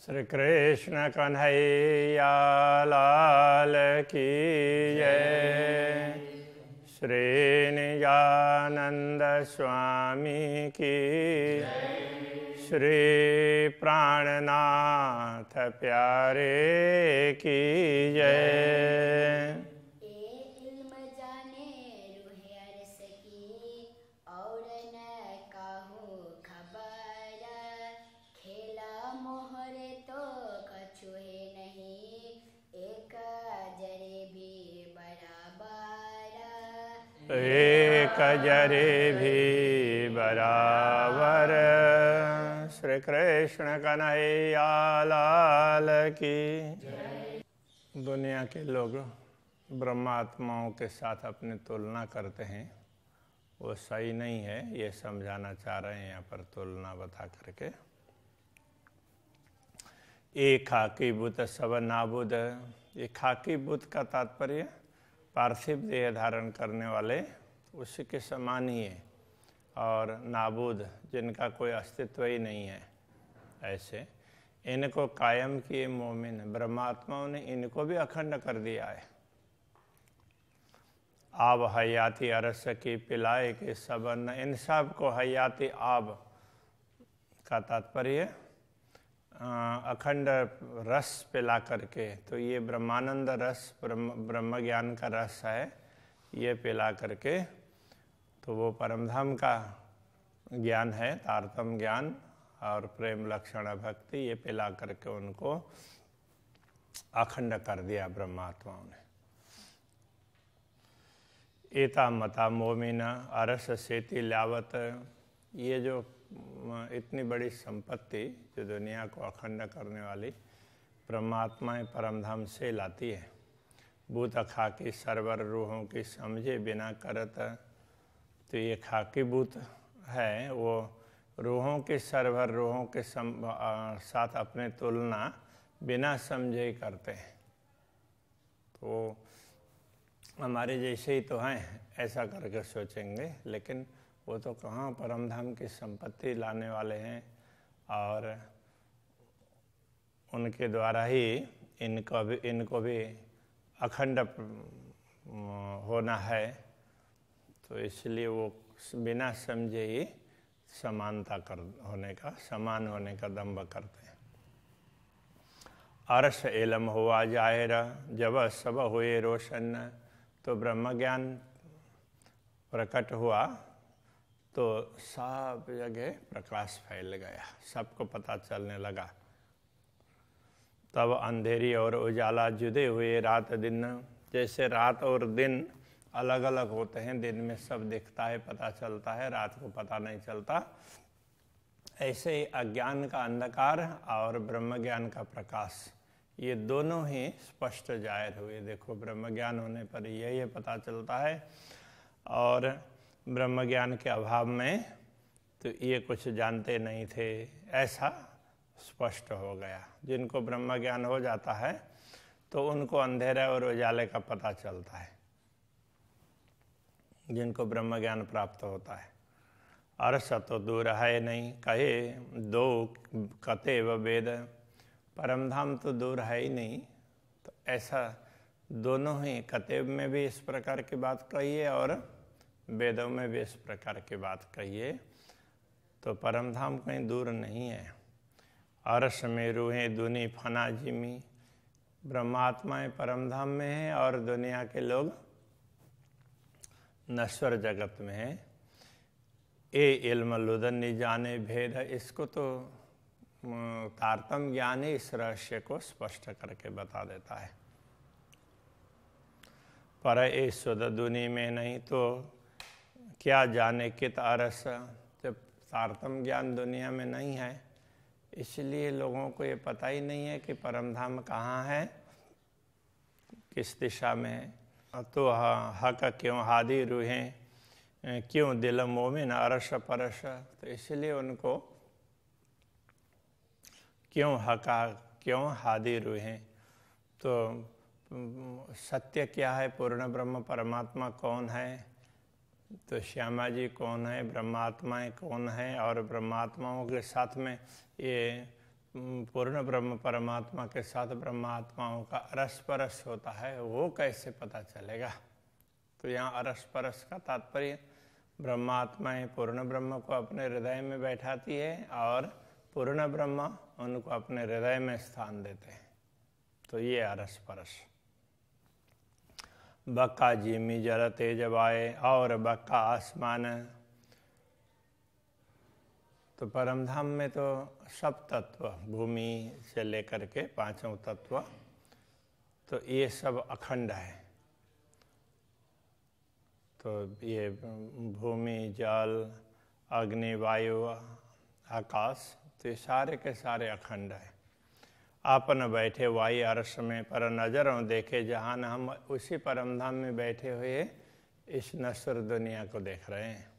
श्री कृष्ण कन्हैया लाल की जय। श्री निजानंद स्वामी की जय। श्री प्राणनाथ प्यारे की जय। एक जरे भी बराबर। श्री कृष्ण कन्हैया लाल की जय। दुनिया के लोग ब्रह्मात्माओं के साथ अपनी तुलना करते हैं, वो सही नहीं है, ये समझाना चाह रहे हैं यहाँ पर तुलना बता करके। एक खाकी बुत सब नाबुद। ये खाकी बुत का तात्पर्य पार्थिव देह धारण करने वाले उसी के समान ही है, और नाबूद जिनका कोई अस्तित्व ही नहीं है, ऐसे इनको कायम किए मोमिन ब्रह्मात्माओं ने इनको भी अखंड कर दिया है। आब हयाती अरस की पिलाए के सबन। इन सब को हयाती आब का तात्पर्य अखंड रस पिला करके, तो ये ब्रह्मानंद रस ब्रह्म ज्ञान का रस है, ये पिला करके तो वो परमधाम का ज्ञान है, तारतम ज्ञान और प्रेम लक्षण भक्ति, ये पिला करके उनको अखंड कर दिया ब्रह्मात्माओं ने। एता मता मोमिन अरस सेति लावत। ये जो इतनी बड़ी संपत्ति जो दुनिया को अखंड करने वाली परमात्माएं परमधाम से लाती है। भूत खाकी सरवर रूहों की समझे बिना करत। तो ये खाकी भूत है, वो रूहों के सरवर रूहों के साथ अपने तुलना बिना समझे ही करते हैं। तो हमारे जैसे ही तो हैं, ऐसा करके सोचेंगे, लेकिन वो तो कहाँ परमधाम की संपत्ति लाने वाले हैं, और उनके द्वारा ही इनको भी अखंड होना है। तो इसलिए वो बिना समझे ही समान होने का दंभ करते हैं। अर्श इलम हुआ जाहिर जब सब हुए रोशन। तो ब्रह्म ज्ञान प्रकट हुआ तो सब जगह प्रकाश फैल गया, सबको पता चलने लगा। तब अंधेरी और उजाला जुदे हुए रात दिन। जैसे रात और दिन अलग अलग होते हैं, दिन में सब दिखता है, पता चलता है, रात को पता नहीं चलता, ऐसे ही अज्ञान का अंधकार और ब्रह्म ज्ञान का प्रकाश, ये दोनों ही स्पष्ट जाहिर हुए। देखो, ब्रह्म ज्ञान होने पर यही पता चलता है, और ब्रह्म ज्ञान के अभाव में तो ये कुछ जानते नहीं थे, ऐसा स्पष्ट हो गया। जिनको ब्रह्म ज्ञान हो जाता है तो उनको अंधेरे और उजाले का पता चलता है, जिनको ब्रह्म ज्ञान प्राप्त होता है। अर्श तो दूर है नहीं कहे दो कते व वेद। परमधाम तो दूर है ही नहीं, तो ऐसा दोनों ही कतेब में भी इस प्रकार की बात कही है और वेदों में भी इस प्रकार की बात कही है। तो परमधाम कहीं दूर नहीं है। अर्श में रूहें दुनी फना जिमी। ब्रह्मात्माएं परमधाम में हैं और दुनिया के लोग नश्वर जगत में हैं। ए इल्म लुदन जाने भेद। इसको तो तारतम ज्ञान ही इस रहस्य को स्पष्ट करके बता देता है। पर ए सुध दुनी में नहीं तो क्या जाने कित अरस। जब तारतम ज्ञान दुनिया में नहीं है, इसलिए लोगों को ये पता ही नहीं है कि परमधाम कहाँ है, किस दिशा में है। तो हक क्यों हादी रूहें क्यों दिल मोमिन अरस परस। तो इसलिए उनको क्यों हका क्यों हादी रूहें। तो सत्य क्या है, पूर्ण ब्रह्म परमात्मा कौन है, तो श्यामा जी कौन है, ब्रह्मात्माएं कौन है, और ब्रह्मात्माओं के साथ में ये पूर्ण ब्रह्म परमात्मा के साथ ब्रह्मात्माओं का अरस-परस होता है, वो कैसे पता चलेगा? तो यहाँ अरस-परस का तात्पर्य ब्रह्मात्माएं पूर्ण ब्रह्म को अपने हृदय में बैठाती है और पूर्ण ब्रह्म उनको अपने हृदय में स्थान देते हैं। तो ये अरस-परस। बक्का जिमी जल तेज वाय और बक्का आसमान। तो परमधाम में तो सब तत्व, भूमि से लेकर के पांचों तत्व, तो ये सब अखंड है। तो ये भूमि, जल, अग्नि, वायु, आकाश, तो ये सारे के सारे अखंड है। आपन बैठे वायु अरस में पर नजरों देखे जहान, हम उसी परमधाम में बैठे हुए इस नश्वर दुनिया को देख रहे हैं।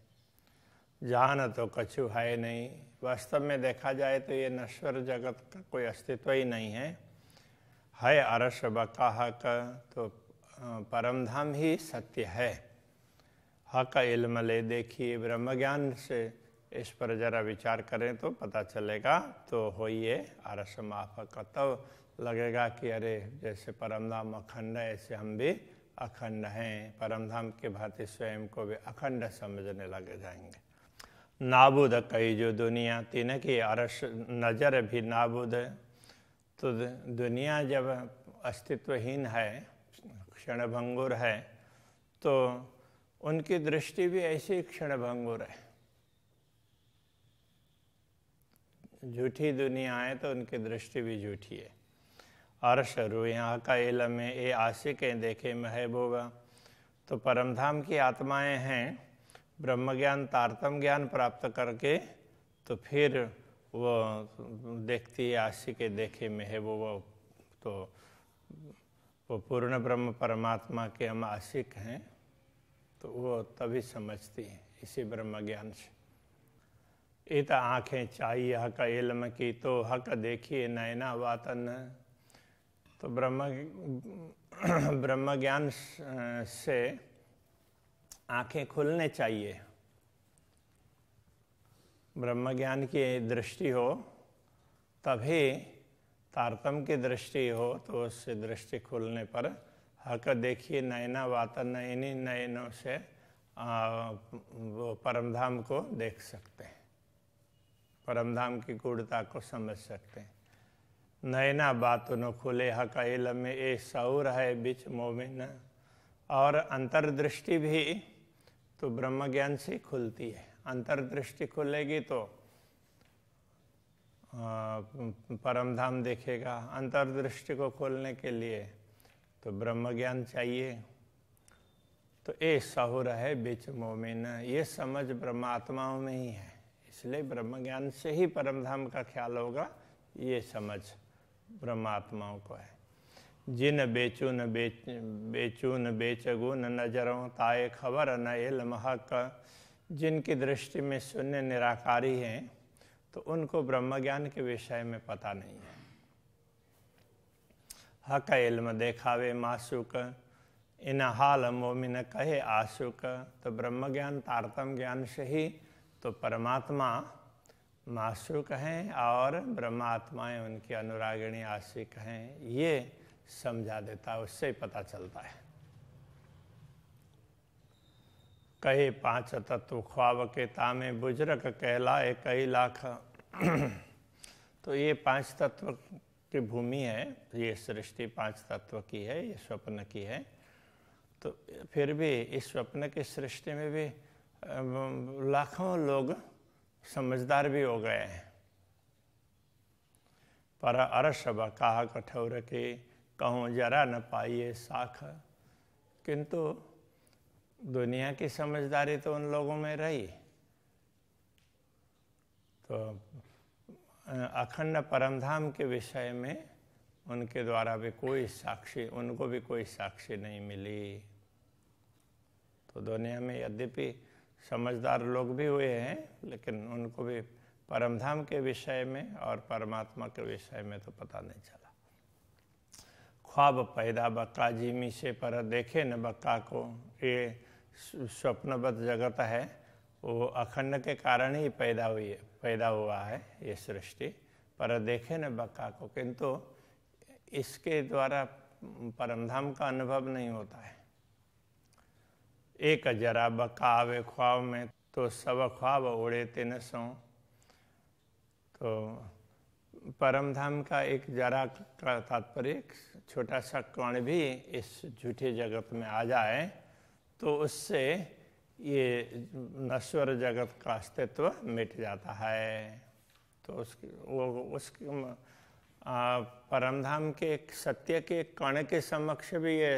जहान तो कछु है नहीं, वास्तव में देखा जाए तो ये नश्वर जगत का कोई अस्तित्व ही नहीं है। अरस बका हक, तो परमधाम ही सत्य है। हक इल्म ले देखिए, ब्रह्म ज्ञान से इस पर जरा विचार करें तो पता चलेगा। तो होइए अरस माफक, तब लगेगा कि अरे जैसे परमधाम अखंड है ऐसे हम भी अखंड हैं। परमधाम के भांति स्वयं को भी अखंड समझने लगे जाएंगे। नाबुद कई जो दुनिया तीन की अरस नजर भी नाबुद। तो दुनिया जब अस्तित्वहीन है, क्षणभंगुर है, तो उनकी दृष्टि भी ऐसी क्षणभंगुर है। झूठी दुनिया है तो उनकी दृष्टि भी झूठी है। अरस रू यहाँ का इल्म में ये आशिकें देखे महबूबा। तो परमधाम की आत्माएं हैं, ब्रह्म ज्ञान तारतम ज्ञान प्राप्त करके तो फिर वो देखती है आशिकें देखे महबूबा। तो वो पूर्ण ब्रह्म परमात्मा के हम आशिक हैं, तो वो तभी समझती हैं इसी ब्रह्म ज्ञान से। इत आँखें चाहिए हक इल्म की, तो हक देखिए नैना वातन। तो ब्रह्म ज्ञान से आँखें खुलने चाहिए। ब्रह्म ज्ञान की दृष्टि हो तभी, तारतम की दृष्टि हो तो उससे दृष्टि खुलने पर हक देखिए नैना वातन, इन्हीं नयनों से वो परमधाम को देख सकते हैं, परमधाम की गूढ़ता को समझ सकते हैं। नैना बात न खुले हक इल्म में ए सऊर है बिच मोमिन। और अंतर्दृष्टि भी तो ब्रह्म ज्ञान से खुलती है। अंतर्दृष्टि खुलेगी तो परमधाम देखेगा। अंतर्दृष्टि को खोलने के लिए तो ब्रह्म ज्ञान चाहिए। तो ए सहुर है बिच मोमिन, ये समझ ब्रह्मात्माओं में ही है, इसलिए ब्रह्म ज्ञान से ही परमधाम का ख्याल होगा। ये समझ ब्रह्मात्माओं को है। जिन बेचून बेचगुन नजरों ताए खबर न इल्म हक। जिनकी दृष्टि में शून्य निराकारी हैं, तो उनको ब्रह्म ज्ञान के विषय में पता नहीं है। हक इल्म देखावे मासुक, इन हाल मोमिन कहे आशुक। तो ब्रह्म ज्ञान तारतम ज्ञान से ही तो परमात्मा माशूक हैं और ब्रह्मात्माएं उनकी अनुरागिणी आशिक हैं, ये समझा देता है, उससे ही पता चलता है। कहे पांच तत्व ख्वाब के तामे बुजुर्ग कहलाए कई लाख। तो ये पांच तत्व की भूमि है, ये सृष्टि पांच तत्व की है, ये स्वप्न की है। तो फिर भी इस स्वप्न की सृष्टि में भी लाखों लोग समझदार भी हो गए हैं। पर अरस बका कठोर के कहूँ जरा न पाइए साख। किंतु दुनिया की समझदारी तो उन लोगों में रही। तो अखंड परमधाम के विषय में उनके द्वारा भी कोई साक्षी, उनको भी कोई साक्षी नहीं मिली। तो दुनिया में यद्यपि समझदार लोग भी हुए हैं, लेकिन उनको भी परमधाम के विषय में और परमात्मा के विषय में तो पता नहीं चला। ख्वाब पैदा बक्का जिमी से पर देखे न बक्का को। ये स्वप्नबद्ध जगत है, वो अखंड के कारण ही पैदा हुआ है ये सृष्टि। पर देखे न बक्का को, किंतु इसके द्वारा परमधाम का अनुभव नहीं होता है। एक जरा बक्का आवे ख्वाब में, तो सब ख्वाब उड़े तिन सो। तो परमधाम का एक जरा का तात्पर्य छोटा सा कण भी इस झूठे जगत में आ जाए तो उससे ये नश्वर जगत का अस्तित्व मिट जाता है। तो उस परमधाम के एक सत्य के कण के समक्ष भी ये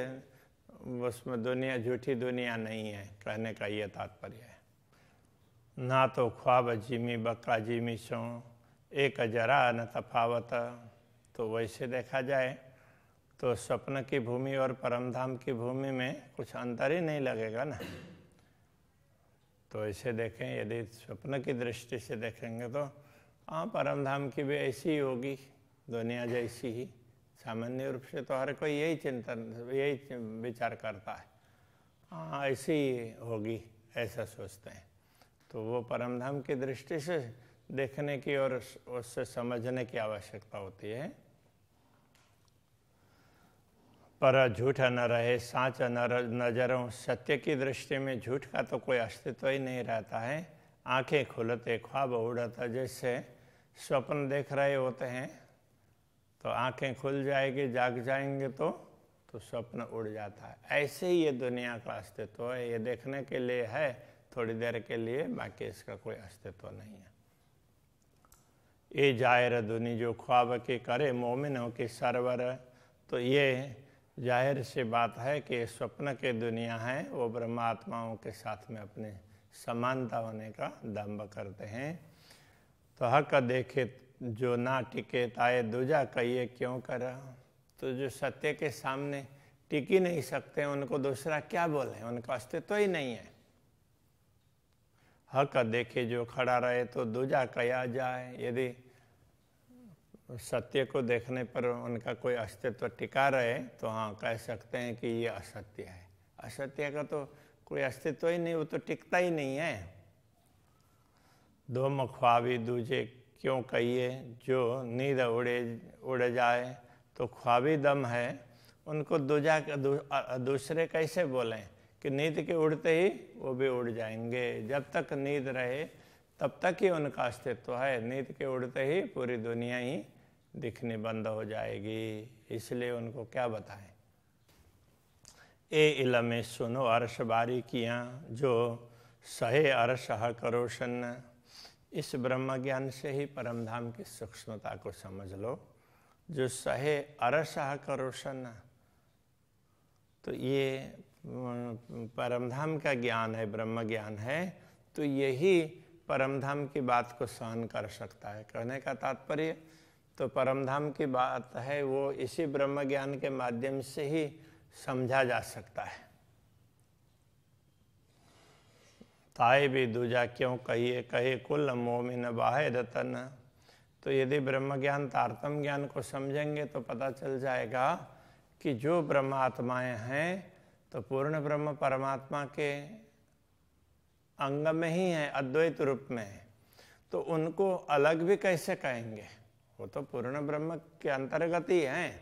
उसमें दुनिया झूठी दुनिया नहीं है, कहने का ये तात्पर्य है। ना तो ख्वाब जिमी बक्का जिमी सो, एक जरा न तफावत। तो वैसे देखा जाए तो स्वप्न की भूमि और परमधाम की भूमि में कुछ अंतर ही नहीं लगेगा ना। तो ऐसे देखें, यदि स्वप्न की दृष्टि से देखेंगे तो हाँ, परमधाम की भी ऐसी ही होगी, दुनिया जैसी ही। सामान्य रूप से तो हर कोई यही चिंतन, यही विचार करता है, हाँ ऐसी ही होगी, ऐसा सोचते हैं। तो वो परमधाम की दृष्टि से देखने की और उससे समझने की आवश्यकता होती है। पर झूठ न रहे साँच नजरों, सत्य की दृष्टि में झूठ का तो कोई अस्तित्व ही नहीं रहता है। आंखें खुलते ख्वाब उड़ता, जैसे स्वप्न देख रहे होते हैं तो आंखें खुल जाएगी, जाग जाएंगे तो स्वप्न उड़ जाता है। ऐसे ही ये दुनिया का अस्तित्व है, ये देखने के लिए है थोड़ी देर के लिए, बाकी इसका कोई अस्तित्व नहीं है। ये जाहिर दुनी जो ख्वाब के करे मोमिनों की सरवर। तो ये जाहिर सी बात है कि स्वप्न के दुनिया है वो ब्रह्मात्माओं के साथ में अपने समानता होने का दंभ करते हैं। तो हक देखे जो ना टिके ताए दूजा कहिए क्यों करा। तो जो सत्य के सामने टिक ही नहीं सकते उनको दूसरा क्या बोले, उनका अस्तित्व ही नहीं है। हक देखे जो खड़ा रहे तो दूजा कया जाए। यदि सत्य को देखने पर उनका कोई अस्तित्व टिका रहे तो हाँ कह सकते हैं कि ये असत्य है। असत्य का तो कोई अस्तित्व ही नहीं, वो तो टिकता ही नहीं है। दो ख्वाबी दूजे क्यों कहिए, जो नींद उड़ जाए। तो ख्वाबी दम है, उनको दूसरे कैसे बोलें कि नींद के उड़ते ही वो भी उड़ जाएंगे। जब तक नींद रहे तब तक ही उनका अस्तित्व है, नींद के उड़ते ही पूरी दुनिया ही दिखनी बंद हो जाएगी। इसलिए उनको क्या बताएं। ए इलमे सुनो अर्श बारीकियाँ, जो सहे अर्श हक रोशन। इस ब्रह्म ज्ञान से ही परमधाम की सूक्ष्मता को समझ लो। जो सहे अर्श हक रोशन, तो ये परमधाम का ज्ञान है, ब्रह्म ज्ञान है, तो यही परमधाम की बात को सहन कर सकता है। कहने का तात्पर्य तो परमधाम की बात है वो इसी ब्रह्म ज्ञान के माध्यम से ही समझा जा सकता है। ताए भी दूजा क्यों कहिए, कहे कुल मोमिन बाहे रतन। तो यदि ब्रह्म ज्ञान तारतम ज्ञान को समझेंगे तो पता चल जाएगा कि जो ब्रह्म आत्माएं हैं तो पूर्ण ब्रह्म परमात्मा के अंग में ही है, अद्वैत रूप में है। तो उनको अलग भी कैसे कहेंगे, वो तो पूर्ण ब्रह्म के अंतर्गत ही हैं,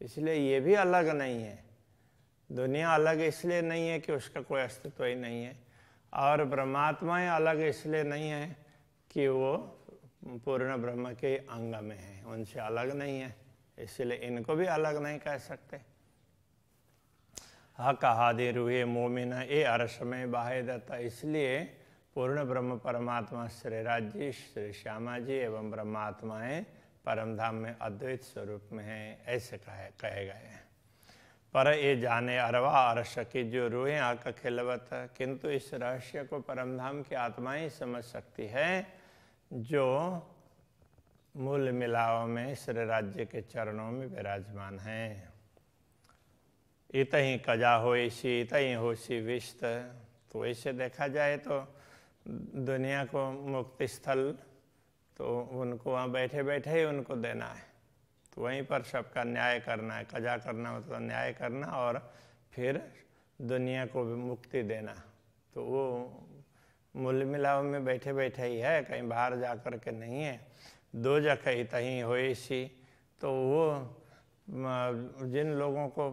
इसलिए ये भी अलग नहीं है। दुनिया अलग इसलिए नहीं है कि उसका कोई अस्तित्व ही नहीं है, और ब्रह्मात्माएं अलग इसलिए नहीं है कि वो पूर्ण ब्रह्म के अंग में है, उनसे अलग नहीं है, इसलिए इनको भी अलग नहीं कह सकते। हा कहा दे रुए मोमिन ए अर्श में बाहे दत्ता। इसलिए पूर्ण ब्रह्म परमात्मा श्री राज्य श्री श्यामा जी एवं ब्रह्मात्माएं परमधाम में अद्वैत स्वरूप में हैं, ऐसे कहे गए हैं। पर ये जाने अरवा अर्श की जो रूहें आका खिलवत। किंतु इस रहस्य को परमधाम की आत्माएं समझ सकती है जो मूल मिलाव में श्री राज्य के चरणों में विराजमान हैं। इतहीं कजा होइसी इतहीं होसी विस्त। तो ऐसे देखा जाए तो दुनिया को मुक्ति स्थल तो उनको वहाँ बैठे बैठे ही उनको देना है, तो वहीं पर सबका न्याय करना है। कजा करना मतलब न्याय करना और फिर दुनिया को भी मुक्ति देना। तो वो मूल मिलाव में बैठे बैठे ही है, कहीं बाहर जा कर के नहीं है। दोजख इतहि होइसी। तो वो जिन लोगों को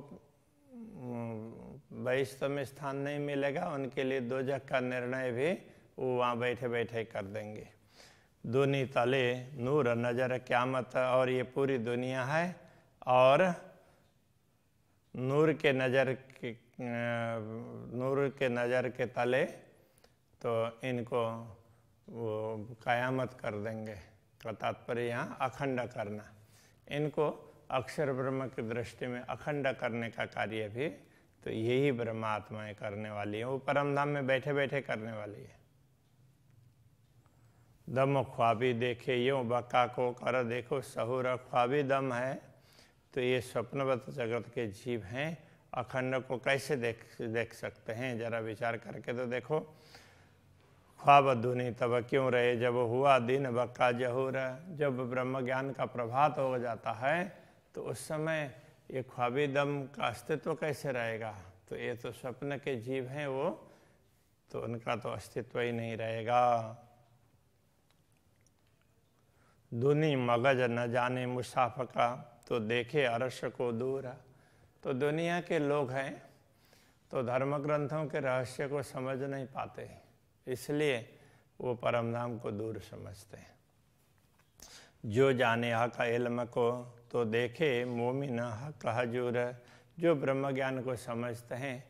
बहिष्ठ में स्थान नहीं मिलेगा उनके लिए दोजख का निर्णय भी वो वहाँ बैठे बैठे कर देंगे। दुनी तले नूर नजर क़यामत, और ये पूरी दुनिया है और नूर के नज़र के तले तो इनको वो क़यामत कर देंगे। का तात्पर्य यहाँ अखंड करना, इनको अक्षर ब्रह्म की दृष्टि में अखंड करने का कार्य भी तो यही ब्रह्मात्माएं करने वाली है। वो परमधाम में बैठे बैठे करने वाली है। दम ख्वाबी देखे यूँ बक्का को कर देखो सहूर, ख्वाबी दम है तो ये स्वप्नवत जगत के जीव हैं, अखंड को कैसे देख सकते हैं? जरा विचार करके तो देखो। ख्वाब दुनी तब क्यों रहे जब हुआ दिन बक्का जहूर, जब ब्रह्म ज्ञान का प्रभात हो जाता है तो उस समय ये ख्वाबी दम का अस्तित्व कैसे रहेगा? तो ये तो स्वप्न के जीव हैं, वो तो उनका तो अस्तित्व ही नहीं रहेगा। दुनी मगज न जाने मुसाफ का, तो देखे अरश को दूर। तो दुनिया के लोग हैं तो धर्म ग्रंथों के रहस्य को समझ नहीं पाते, इसलिए वो परमधाम को दूर समझते हैं। जो जाने हक इल्म को, तो देखे मोमिन हक हजूर। जो ब्रह्म ज्ञान को समझते हैं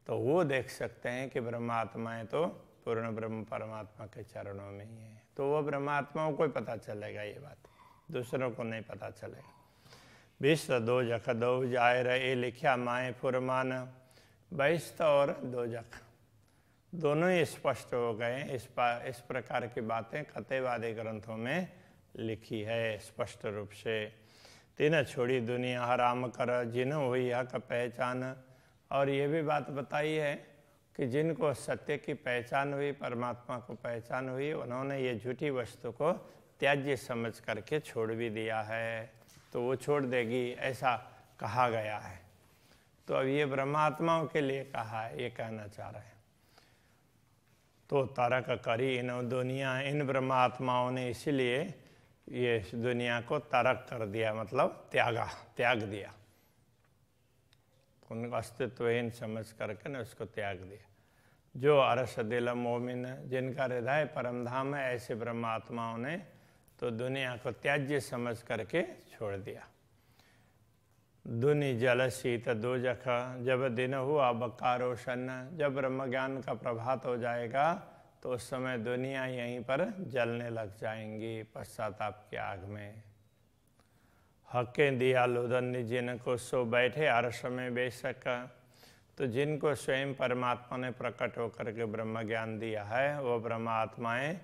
तो वो देख सकते हैं कि ब्रह्मात्माएं तो पूर्ण ब्रह्म परमात्मा के चरणों में ही है। तो वो ब्रह्मात्माओं को ही पता चलेगा, ये बात दूसरों को नहीं पता चलेगा। विश्व दोजख दो जाए रहे लिखा माए फुरमान, बहिष्ठ और दोजख दोनों ही स्पष्ट हो गए। इस प्रकार की बातें कतेवादी ग्रंथों में लिखी है स्पष्ट रूप से। तीन छोड़ी दुनिया हराम कर, जिन्हों हुई हक पहचान। और ये भी बात बताई है कि जिनको सत्य की पहचान हुई, परमात्मा को पहचान हुई, उन्होंने ये झूठी वस्तु को त्याज्य समझ करके छोड़ भी दिया है, तो वो छोड़ देगी ऐसा कहा गया है। तो अब ये ब्रह्मात्माओं के लिए कहा है, ये कहना चाह रहे हैं। तो तरक करी इन दुनिया, इन ब्रह्मात्माओं ने इसीलिए ये दुनिया को तरक कर दिया, मतलब त्याग दिया, उनका अस्तित्वहीन समझ करके न उसको त्याग दिया। जो अरस दिल मोमिन, जिनका हृदय परमधाम है, ऐसे ब्रह्मात्माओं ने तो दुनिया को त्याज्य समझ करके छोड़ दिया। दुनि जल शीत दोजख, जब दिन हुआ बक्का रोशन। जब ब्रह्म ज्ञान का प्रभात हो जाएगा तो उस समय दुनिया यहीं पर जलने लग जाएंगी पश्चाताप की आग में। हक़े दिया लुदन जिनको सो बैठे अर्श में बेशक। तो जिनको स्वयं परमात्मा ने प्रकट होकर के ब्रह्म ज्ञान दिया है, वो ब्रह्मात्माएं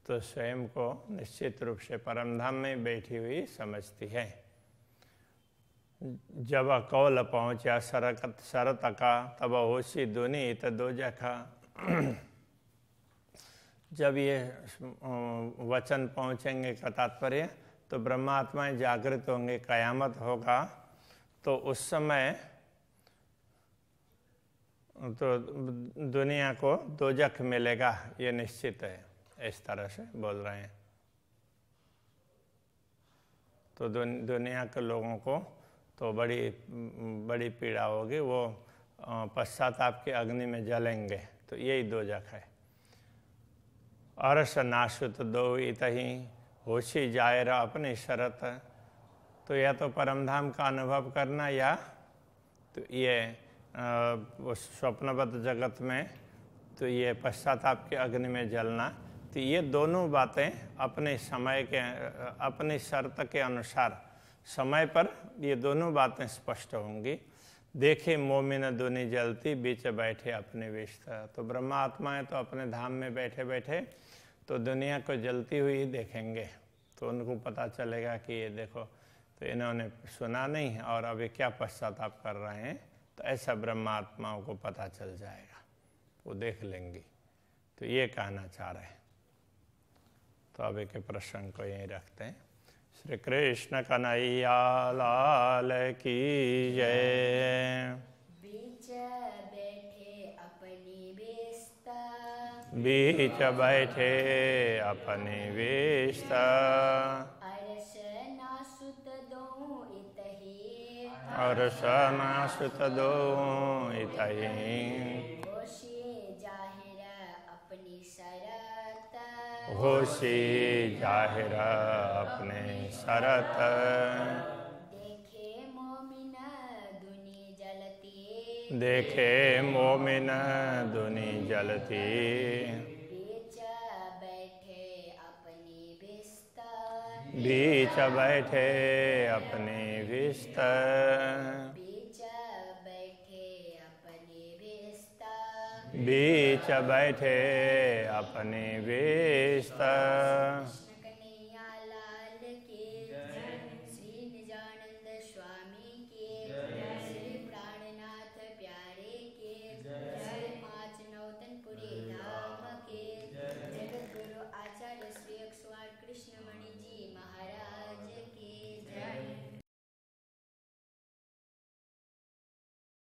तो स्वयं को निश्चित रूप से परमधाम में बैठी हुई समझती है। जब कौल पहुँचा शरत का, तब होशी दुनी त दोजखा। जब ये वचन पहुँचेंगे का तात्पर्य, तो ब्रह्मात्माएं जागृत होंगे, कयामत होगा, तो उस समय तो दुनिया को दोजख मिलेगा, ये निश्चित है। इस तरह से बोल रहे हैं। तो दुनिया के लोगों को तो बड़ी पीड़ा होगी, वो पश्चाताप की अग्नि में जलेंगे, तो यही दोजख है। अरस नाशुत दो इतही, होशी जायरा अपनी शरत। तो या तो परमधाम का अनुभव करना, या तो ये स्वप्नबद्ध जगत में तो ये पश्चाताप के अग्नि में जलना। तो ये दोनों बातें अपने समय के, अपनी शर्त के अनुसार समय पर ये दोनों बातें स्पष्ट होंगी। देखे मोमिन दुनी जलती, बीच बैठे अपने विष्ठा। तो ब्रह्मात्माएं तो अपने धाम में बैठे बैठे तो दुनिया को जलती हुई देखेंगे, तो उनको पता चलेगा कि ये देखो, तो इन्होंने सुना नहीं और अभी क्या पश्चाताप कर रहे हैं। तो ऐसा ब्रह्मात्माओं को पता चल जाएगा, वो देख लेंगी। तो ये कहना चाह रहे हैं। तो अभी के प्रसंग को यहीं रखते हैं। श्री कृष्ण कन्हैया लाल की जय। बीच बैठे अपनी बेस्ता, बीच बैठे अपनी विष्ठा। सुत दो इतहि और सनासुत दो इतहि होशी जाहिर अपनी शरत होशी जाहिर अपने शरत देखे मोमिन दुनि जलती देखे मोमिन दुनि जलती बीच बैठे अपनी बिस्तर बीच बैठे अपने बिस्तर बीच बैठे अपने बिस्तर बीच बैठे अपने बिस्तर